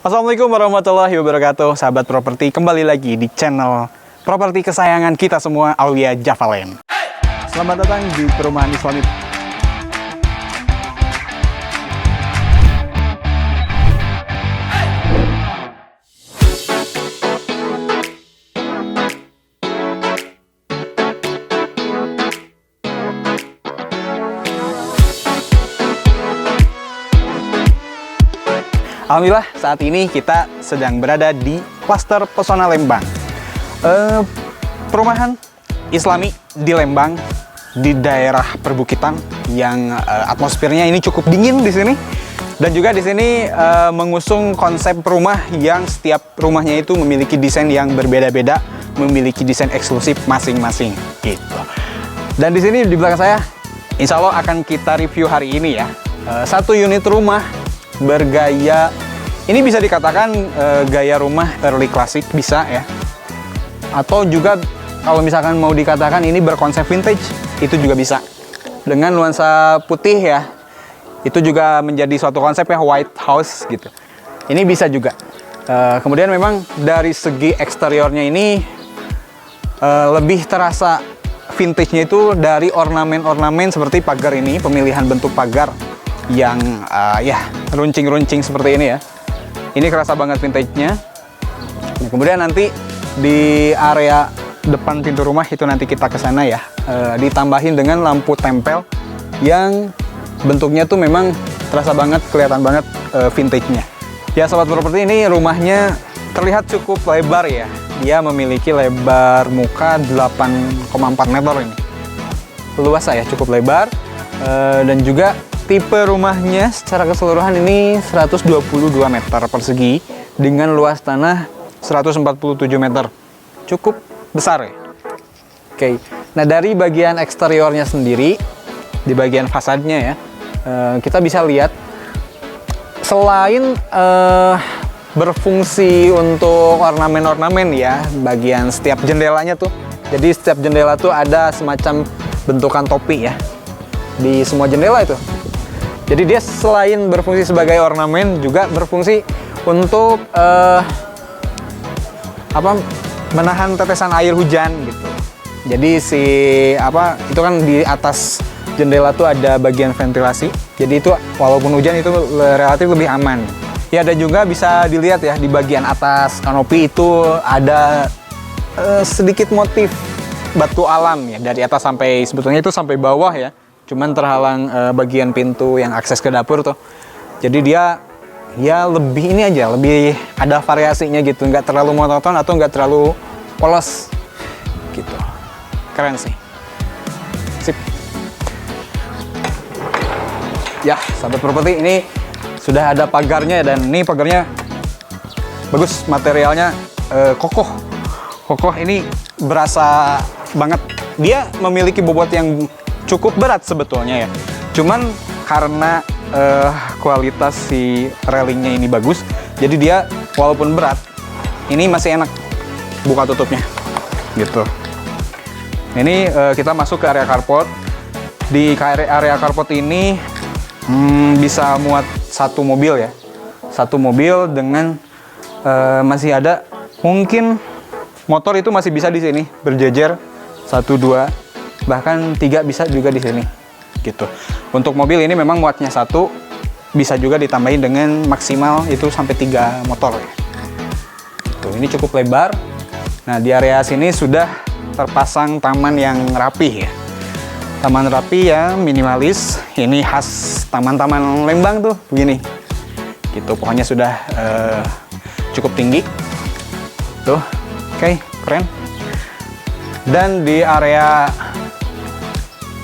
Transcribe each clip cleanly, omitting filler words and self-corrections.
Assalamualaikum warahmatullahi wabarakatuh, sahabat properti, kembali lagi di channel properti kesayangan kita semua, Aulia Javalen. Selamat datang di perumahan Islami. Alhamdulillah saat ini kita sedang berada di klaster Pesona Lembang. Perumahan Islami di Lembang, di daerah perbukitan yang atmosfernya ini cukup dingin di sini. Dan juga di sini mengusung konsep rumah yang setiap rumahnya itu memiliki desain yang berbeda-beda, memiliki desain eksklusif masing-masing gitu. Dan di sini di belakang saya, insya Allah akan kita review hari ini ya. Satu unit rumah bergaya, ini bisa dikatakan gaya rumah early classic bisa ya, atau juga kalau misalkan mau dikatakan ini berkonsep vintage, itu juga bisa dengan nuansa putih ya, itu juga menjadi suatu konsep ya, white house gitu, ini bisa juga. Kemudian memang dari segi eksteriornya ini lebih terasa vintage-nya itu dari ornamen-ornamen seperti pagar ini, pemilihan bentuk pagar yang ya runcing-runcing seperti ini ya. Ini kerasa banget vintage-nya. Nah, kemudian nanti di area depan pintu rumah itu nanti kita ke sana ya. Ditambahin dengan lampu tempel yang bentuknya tuh memang terasa banget, kelihatan banget vintage-nya. Ya sobat properti, ini rumahnya terlihat cukup lebar ya. Dia memiliki lebar muka 8,4 meter ini. Luas ya, cukup lebar. Dan juga tipe rumahnya secara keseluruhan ini 122 meter persegi dengan luas tanah 147 meter. Cukup besar ya. Oke. Nah, dari bagian eksteriornya sendiri, di bagian fasadnya ya, kita bisa lihat selain berfungsi untuk ornamen-ornamen ya, bagian setiap jendelanya tuh. Jadi setiap jendela tuh ada semacam bentukan topi ya. Di semua jendela itu. Jadi dia selain berfungsi sebagai ornamen juga berfungsi untuk menahan tetesan air hujan gitu. Jadi itu kan di atas jendela tuh ada bagian ventilasi. Jadi itu walaupun hujan itu relatif lebih aman. Ya, dan juga bisa dilihat ya di bagian atas kanopi itu ada sedikit motif batu alam ya, dari atas sampai sebetulnya itu sampai bawah ya. Cuman terhalang bagian pintu yang akses ke dapur tuh. Jadi dia ya lebih ini aja, lebih ada variasinya gitu, nggak terlalu monoton atau nggak terlalu polos gitu. Keren sih. Sip. Ya, sahabat properti, ini sudah ada pagarnya dan ini pagarnya bagus, materialnya kokoh. Kokoh, ini berasa banget. Dia memiliki bobot yang cukup berat sebetulnya ya. Cuman karena kualitas si railingnya ini bagus, jadi dia walaupun berat, ini masih enak buka tutupnya gitu. Ini kita masuk ke area carport. Di area carport ini bisa muat satu mobil ya. Satu mobil dengan masih ada mungkin motor itu masih bisa di sini berjejer 1, 2, bahkan 3 bisa juga di sini gitu. Untuk mobil ini memang muatnya 1, bisa juga ditambahin dengan maksimal itu sampai 3 motor ya. Gitu. Ini cukup lebar. Nah, di area sini sudah terpasang taman yang rapih ya. Taman rapi ya, minimalis. Ini khas taman-taman Lembang tuh begini. Gitu, pokoknya sudah cukup tinggi. Tuh. Oke, keren. Dan di area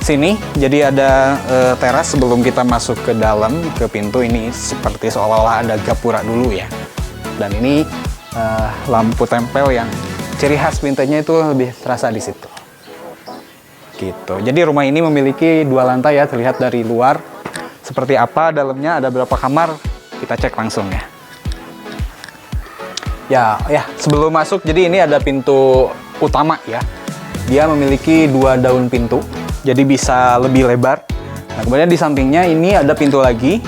sini jadi ada teras sebelum kita masuk ke dalam ke pintu. Ini seperti seolah-olah ada gapura dulu ya. Dan ini lampu tempel yang ciri khas vintage-nya itu lebih terasa di situ. Gitu. Jadi rumah ini memiliki 2 lantai ya, terlihat dari luar. Seperti apa dalamnya, ada berapa kamar, kita cek langsung ya. Ya, sebelum masuk, jadi ini ada pintu utama ya. Dia memiliki 2 daun pintu, jadi bisa lebih lebar. Nah, kemudian di sampingnya ini ada pintu lagi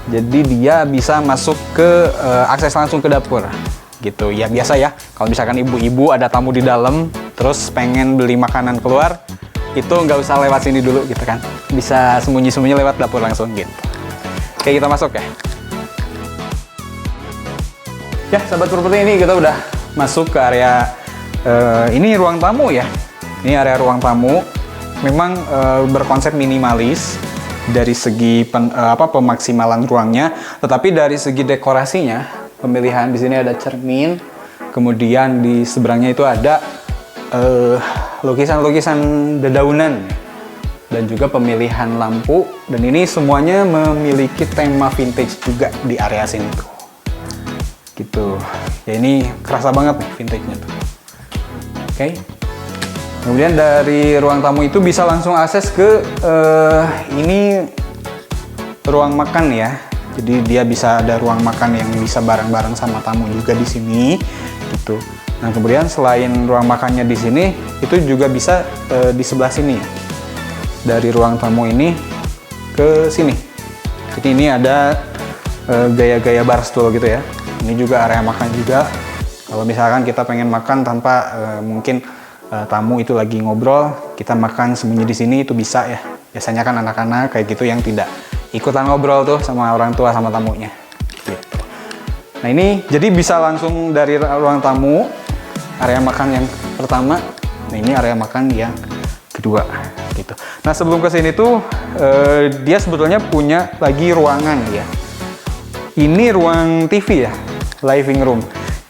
Jadi dia bisa masuk ke akses langsung ke dapur gitu. Ya biasa ya, kalau misalkan ibu-ibu ada tamu di dalam terus pengen beli makanan keluar, itu nggak usah lewat sini dulu gitu kan, bisa sembunyi-sembunyi lewat dapur langsung gitu. Oke, kita masuk ya. Ya sahabat properti, ini kita udah masuk ke area ini ruang tamu ya. Ini area ruang tamu, memang berkonsep minimalis dari segi pemaksimalan ruangnya, tetapi dari segi dekorasinya, pemilihan di sini ada cermin, kemudian di seberangnya itu ada lukisan-lukisan dedaunan dan juga pemilihan lampu, dan ini semuanya memiliki tema vintage juga di area sini tuh gitu ya. Ini kerasa banget nih vintage-nya tuh. Oke. Kemudian dari ruang tamu itu bisa langsung akses ke ini ruang makan ya. Jadi dia bisa ada ruang makan yang bisa bareng-bareng sama tamu juga di sini gitu. Nah, kemudian selain ruang makannya di sini, itu juga bisa di sebelah sini ya. Dari ruang tamu ini ke sini. Jadi ini ada gaya-gaya bar stool gitu ya. Ini juga area makan juga. Kalau misalkan kita pengen makan tanpa mungkin tamu itu lagi ngobrol, kita makan sembunyi di sini itu bisa ya. Biasanya kan anak-anak kayak gitu yang tidak ikutan ngobrol tuh sama orang tua sama tamunya. Gitu. Nah ini jadi bisa langsung dari ruang tamu, area makan yang pertama. Nah ini area makan yang kedua gitu. Nah sebelum ke sini tuh dia sebetulnya punya lagi ruangan ya. Ini ruang TV ya, living room.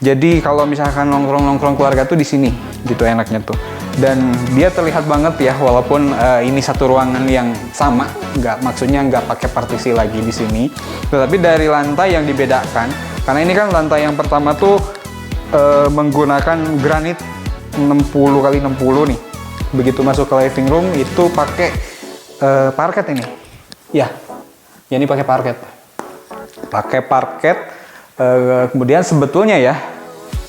Jadi kalau misalkan nongkrong-nongkrong keluarga tuh di sini gitu enaknya tuh. Dan dia terlihat banget ya, walaupun ini satu ruangan yang sama, maksudnya nggak pakai partisi lagi di sini. Tetapi dari lantai yang dibedakan, karena ini kan lantai yang pertama tuh menggunakan granit 60x60 nih. Begitu masuk ke living room itu pakai parket ini. Ya ini pakai parket. Kemudian sebetulnya ya,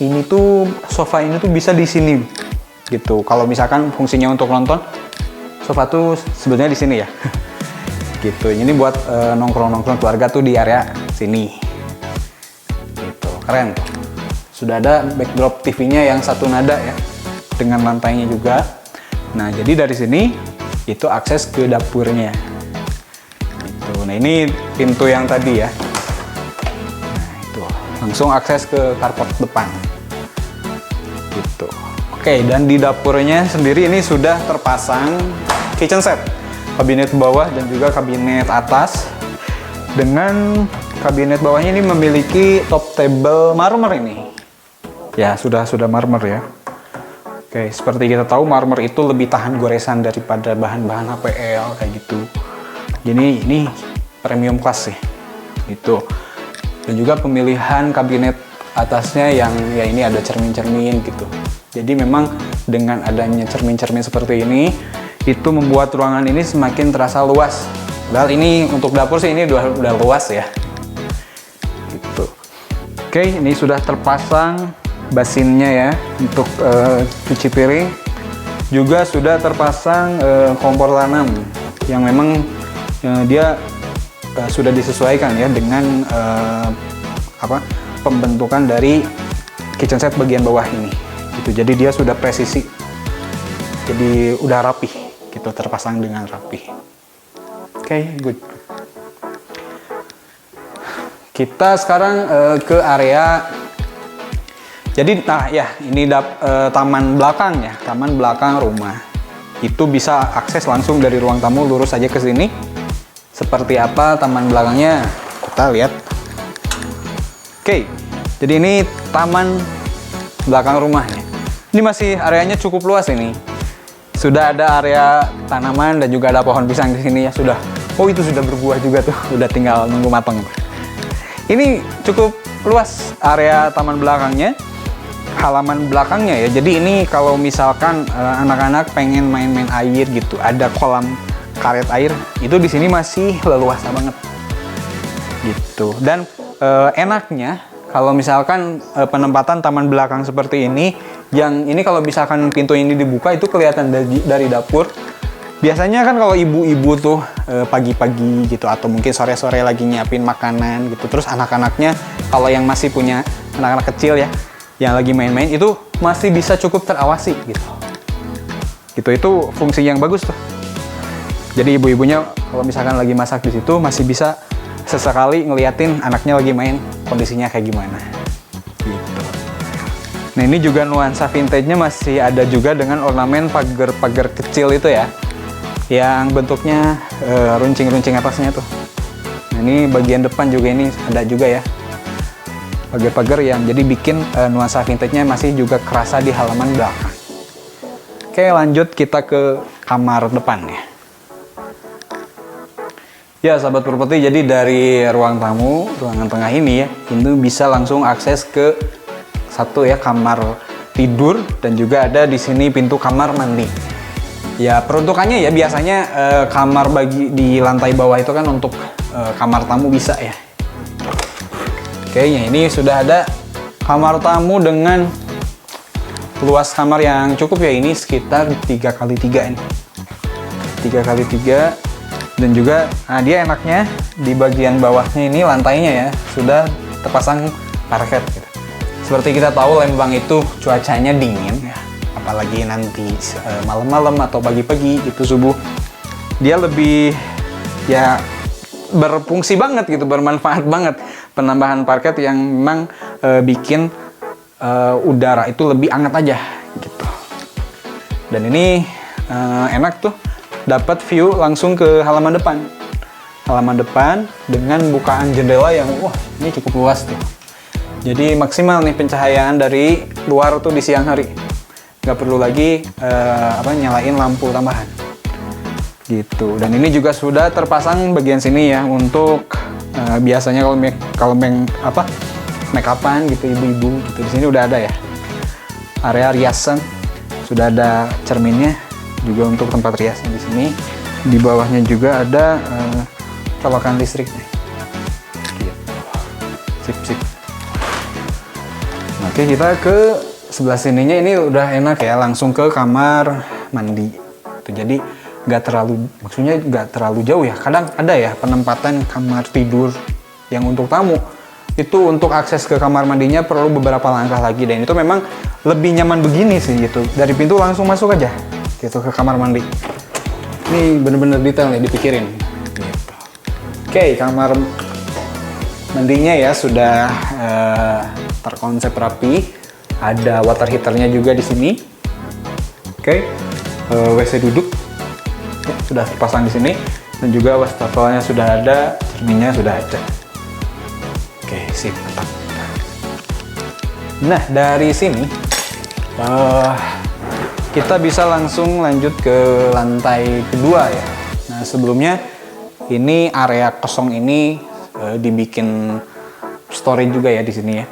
ini tuh sofa ini tuh bisa di sini gitu. Kalau misalkan fungsinya untuk nonton, sofa tuh sebetulnya di sini ya. Gitu. Ini buat nongkrong-nongkrong keluarga tuh di area sini. Gitu. Keren tuh. Sudah ada backdrop TV-nya yang satu nada ya, dengan lantainya juga. Nah, jadi dari sini itu akses ke dapurnya. Gitu. Nah, ini pintu yang tadi ya. Nah, itu langsung akses ke carport depan. Gitu. Oke, dan di dapurnya sendiri ini sudah terpasang kitchen set, kabinet bawah dan juga kabinet atas. Dengan kabinet bawahnya ini memiliki top table marmer ini. Ya, sudah marmer ya. Oke, seperti kita tahu marmer itu lebih tahan goresan daripada bahan-bahan HPL kayak gitu. Jadi ini premium class sih. Gitu. Dan juga pemilihan kabinet atasnya yang ya ini ada cermin-cermin gitu. Jadi memang dengan adanya cermin-cermin seperti ini, itu membuat ruangan ini semakin terasa luas. Padahal ini untuk dapur sih ini udah luas ya. Gitu. Oke, ini sudah terpasang basinnya ya untuk cuci piring. Juga sudah terpasang kompor tanam yang memang dia sudah disesuaikan ya dengan pembentukan dari kitchen set bagian bawah ini gitu. Jadi dia sudah presisi, jadi udah rapi gitu, terpasang dengan rapi. Oke, good. Kita sekarang ke area. Jadi nah ya ini taman belakang ya, taman belakang rumah. Itu bisa akses langsung dari ruang tamu, lurus aja ke sini. Seperti apa taman belakangnya? Kita lihat. Oke, jadi ini taman belakang rumahnya. Ini masih areanya cukup luas ini. Sudah ada area tanaman dan juga ada pohon pisang di sini ya sudah. Oh itu sudah berbuah juga tuh, udah tinggal nunggu matang. Ini cukup luas area taman belakangnya, halaman belakangnya ya. Jadi ini kalau misalkan anak-anak pengen main-main air gitu, ada kolam karet air, itu di sini masih leluasa banget. Gitu. Dan enaknya kalau misalkan penempatan taman belakang seperti ini, yang ini kalau misalkan pintu ini dibuka itu kelihatan dari dapur. Biasanya kan kalau ibu-ibu tuh pagi-pagi gitu atau mungkin sore-sore lagi nyiapin makanan gitu, terus anak-anaknya kalau yang masih punya anak-anak kecil ya yang lagi main-main itu masih bisa cukup terawasi gitu. Gitu itu fungsi yang bagus tuh. Jadi ibu-ibunya kalau misalkan lagi masak di situ masih bisa sesekali ngeliatin anaknya lagi main kondisinya kayak gimana. Gitu. Nah ini juga nuansa vintage-nya masih ada juga dengan ornamen pagar-pagar kecil itu ya, yang bentuknya runcing-runcing atasnya tuh. Nah ini bagian depan juga ini ada juga ya pagar-pagar yang jadi bikin nuansa vintage-nya masih juga kerasa di halaman belakang. Oke lanjut kita ke kamar depan ya. Ya sahabat properti, jadi dari ruang tamu, ruangan tengah ini ya, itu bisa langsung akses ke satu ya kamar tidur dan juga ada di sini pintu kamar mandi. Ya peruntukannya ya biasanya kamar bagi di lantai bawah itu kan untuk kamar tamu bisa ya. Oke, ya ini sudah ada kamar tamu dengan luas kamar yang cukup ya, ini sekitar 3x3 ini. 3x3 dan juga dia enaknya di bagian bawahnya ini lantainya ya sudah terpasang parket gitu. Seperti kita tahu Lembang itu cuacanya dingin ya. Apalagi nanti malam-malam atau pagi-pagi itu subuh, dia lebih ya berfungsi banget gitu, bermanfaat banget penambahan parket yang memang bikin udara itu lebih hangat aja gitu. Dan ini enak tuh, dapat view langsung ke halaman depan. Halaman depan dengan bukaan jendela yang wah ini cukup luas tuh. Jadi maksimal nih pencahayaan dari luar tuh di siang hari. Nggak perlu lagi nyalain lampu tambahan gitu. Dan ini juga sudah terpasang bagian sini ya untuk biasanya kalau make upan gitu ibu-ibu gitu, di sini udah ada ya area riasan, sudah ada cerminnya juga untuk tempat riasnya di sini. Di bawahnya juga ada colokan listrik nih gitu. Sip. Oke kita ke sebelah sininya, ini udah enak ya, langsung ke kamar mandi. Jadi nggak terlalu jauh ya. Kadang ada ya penempatan kamar tidur yang untuk tamu. Itu untuk akses ke kamar mandinya perlu beberapa langkah lagi, dan itu memang lebih nyaman begini sih gitu. Dari pintu langsung masuk aja gitu ke kamar mandi. Ini bener-bener detail nih dipikirin. Gitu. Oke, kamar mandinya ya sudah terkonsep rapi. Ada water heaternya juga di sini. Oke, WC duduk ya, sudah terpasang di sini, dan juga wastafelnya sudah ada, cerminnya sudah ada. Oke, sip, mantap. Nah dari sini kita bisa langsung lanjut ke lantai kedua ya. Nah sebelumnya ini area kosong ini dibikin storage juga ya di sini ya.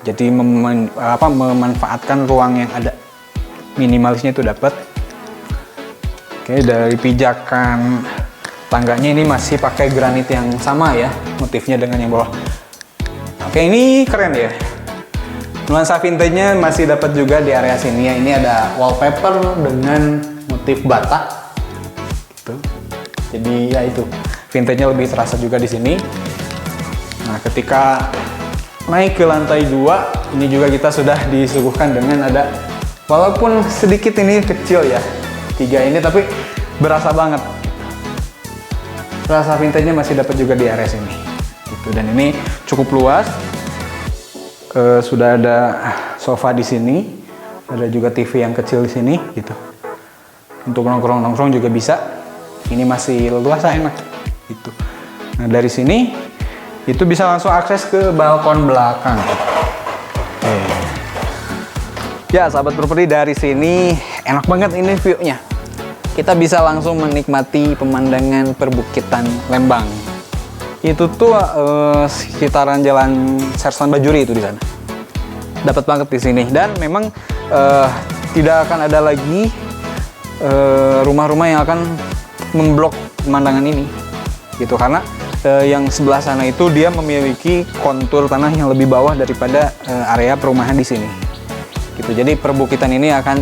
Jadi memanfaatkan ruang yang ada, minimalisnya itu dapat. Oke, dari pijakan tangganya ini masih pakai granit yang sama ya, motifnya dengan yang bawah. Oke, ini keren ya. Nuansa vintage-nya masih dapat juga di area sini ya. Ini ada wallpaper dengan motif bata. Gitu. Jadi ya itu, vintage-nya lebih terasa juga di sini. Nah, ketika naik ke lantai 2, ini juga kita sudah disuguhkan dengan ada, walaupun sedikit ini kecil ya, 3 ini, tapi berasa banget. Rasa vintage-nya masih dapat juga di area sini. Gitu. Dan ini cukup luas. Sudah ada sofa di sini, ada juga TV yang kecil di sini gitu. Untuk nongkrong-nongkrong juga bisa. Ini masih leluasa, enak gitu. Nah, dari sini itu bisa langsung akses ke balkon belakang. Ya, sahabat properti, dari sini enak banget ini view-nya. Kita bisa langsung menikmati pemandangan perbukitan Lembang. Itu tuh sekitaran Jalan Sersan Bajuri itu di sana. Dapat banget di sini, dan memang tidak akan ada lagi rumah-rumah yang akan memblok pemandangan ini. Gitu, karena yang sebelah sana itu dia memiliki kontur tanah yang lebih bawah daripada area perumahan di sini. Gitu. Jadi perbukitan ini akan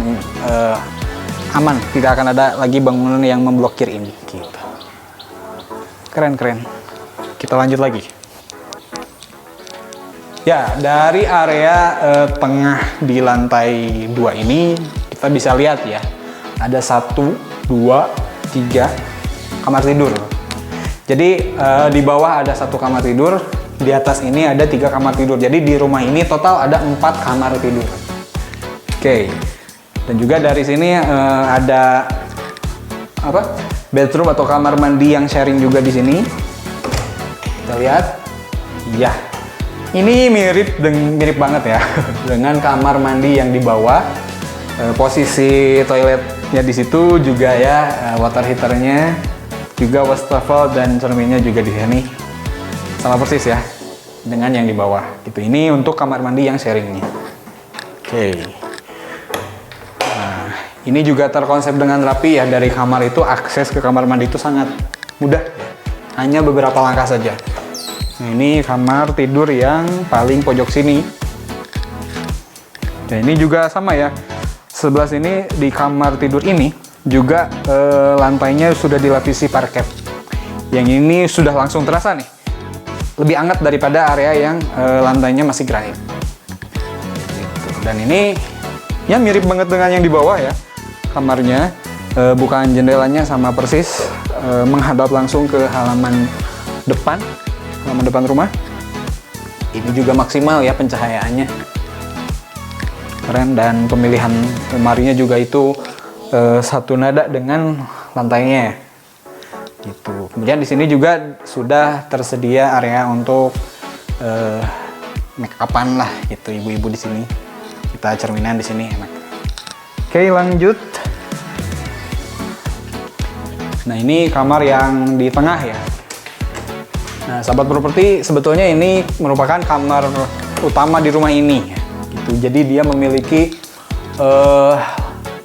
aman, tidak akan ada lagi bangunan yang memblokir ini. Gitu. Keren. Kita lanjut lagi. Ya, dari area tengah di lantai 2 ini kita bisa lihat ya, ada 1, 2, 3 kamar tidur. Jadi di bawah ada 1 kamar tidur, di atas ini ada 3 kamar tidur. Jadi di rumah ini total ada 4 kamar tidur. Oke. Dan juga dari sini ada bedroom atau kamar mandi yang sharing juga di sini. Kita lihat, ya, ini mirip banget ya dengan kamar mandi yang di bawah. Posisi toiletnya di situ juga ya, water heaternya, juga wastafel dan cerminnya juga di sini. Sama persis ya dengan yang di bawah. Gitu. Ini untuk kamar mandi yang sharingnya. Oke. Ini juga terkonsep dengan rapi ya, dari kamar itu akses ke kamar mandi itu sangat mudah, hanya beberapa langkah saja. Nah, ini kamar tidur yang paling pojok sini. Dan ini juga sama ya, sebelah sini di kamar tidur ini juga lantainya sudah dilapisi parket. Yang ini sudah langsung terasa nih, lebih hangat daripada area yang lantainya masih granit. Gitu. Dan ini ya mirip banget dengan yang di bawah ya. Kamarnya, bukaan jendelanya sama persis, menghadap langsung ke halaman depan rumah. Ini juga maksimal ya pencahayaannya. Keren, dan pemilihan lemarinya juga itu satu nada dengan lantainya. Gitu. Kemudian di sini juga sudah tersedia area untuk make upan lah, gitu, ibu-ibu di sini. Kita cerminan di sini enak. Oke, lanjut. Nah, ini kamar yang di tengah ya. Nah, sahabat properti, sebetulnya ini merupakan kamar utama di rumah ini. Gitu. Jadi dia memiliki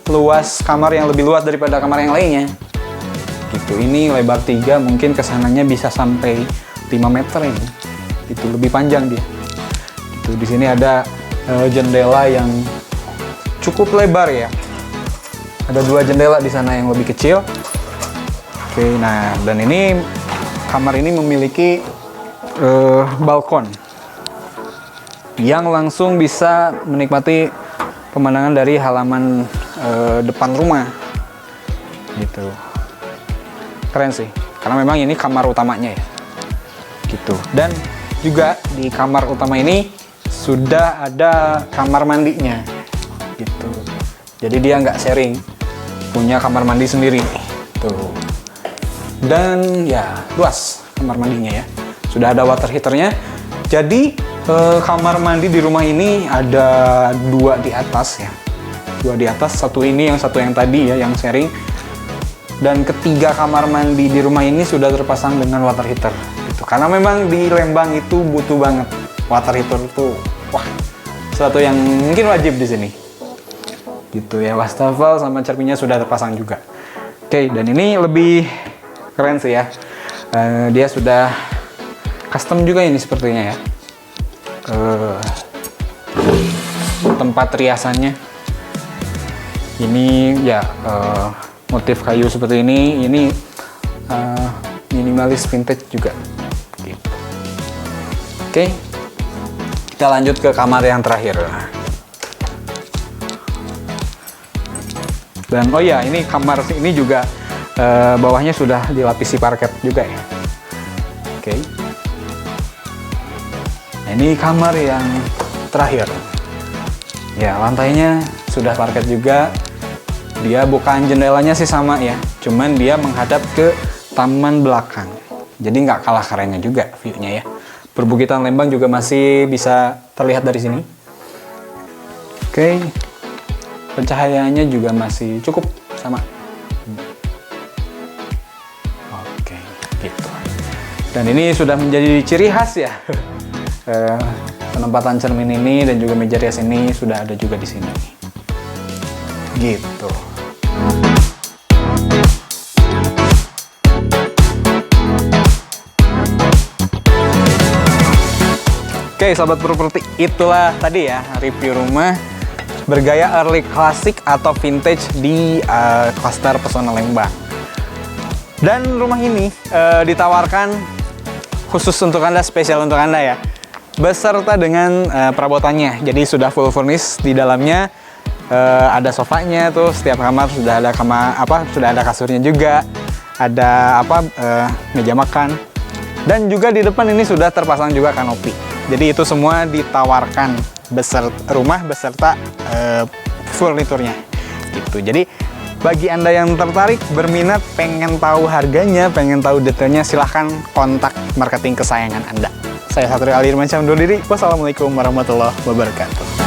luas kamar yang lebih luas daripada kamar yang lainnya. Gitu. Ini lebar 3, mungkin kesananya bisa sampai 5 meter ini. Itu lebih panjang dia. Gitu. Di sini ada jendela yang cukup lebar ya. Ada 2 jendela di sana yang lebih kecil. Oke, nah, dan ini kamar ini memiliki balkon yang langsung bisa menikmati pemandangan dari halaman depan rumah. Gitu. Keren sih, karena memang ini kamar utamanya ya. Gitu. Dan juga di kamar utama ini sudah ada kamar mandinya. Gitu. Jadi dia nggak sharing, punya kamar mandi sendiri. Tuh. Dan ya luas kamar mandinya ya. Sudah ada water heaternya. Jadi kamar mandi di rumah ini ada 2 di atas ya. 2 di atas, satu ini, yang satu yang tadi ya, yang sharing. Dan ketiga kamar mandi di rumah ini sudah terpasang dengan water heater. Gitu. Karena memang di Lembang itu butuh banget water heater tuh. Wah, sesuatu yang mungkin wajib di sini. Gitu ya, wastafel sama cerminnya sudah terpasang juga. Oke, dan ini lebih keren sih ya. Dia sudah custom juga ini sepertinya ya. Tempat riasannya ini ya motif kayu seperti ini. Ini minimalis vintage juga. Gitu. Oke, kita lanjut ke kamar yang terakhir. Dan oh ya, ini kamar ini juga bawahnya sudah dilapisi parket juga ya. Oke. Nah, ini kamar yang terakhir. Ya, lantainya sudah parket juga. Dia bukan jendelanya sih sama ya, cuman dia menghadap ke taman belakang. Jadi nggak kalah kerennya juga view-nya ya. Perbukitan Lembang juga masih bisa terlihat dari sini. Oke. Pencahayaannya juga masih cukup sama. Oke, gitu. Dan ini sudah menjadi ciri khas ya. Penempatan cermin ini dan juga meja rias ini sudah ada juga di sini. Gitu. Oke, sahabat properti, itulah tadi ya review rumah bergaya early classic atau vintage di klaster Pesona Lembang. Dan rumah ini ditawarkan khusus untuk Anda, spesial untuk Anda ya, beserta dengan perabotannya. Jadi sudah full furnish di dalamnya, ada sofanya tuh, setiap kamar sudah ada sudah ada kasurnya juga, ada meja makan, dan juga di depan ini sudah terpasang juga kanopi. Jadi itu semua ditawarkan rumah beserta furniturnya gitu. Jadi bagi Anda yang tertarik, berminat, pengen tahu harganya, pengen tahu detailnya, silahkan kontak marketing kesayangan Anda. Saya Satrio Alirmansyah undur diri. Wassalamualaikum warahmatullahi wabarakatuh.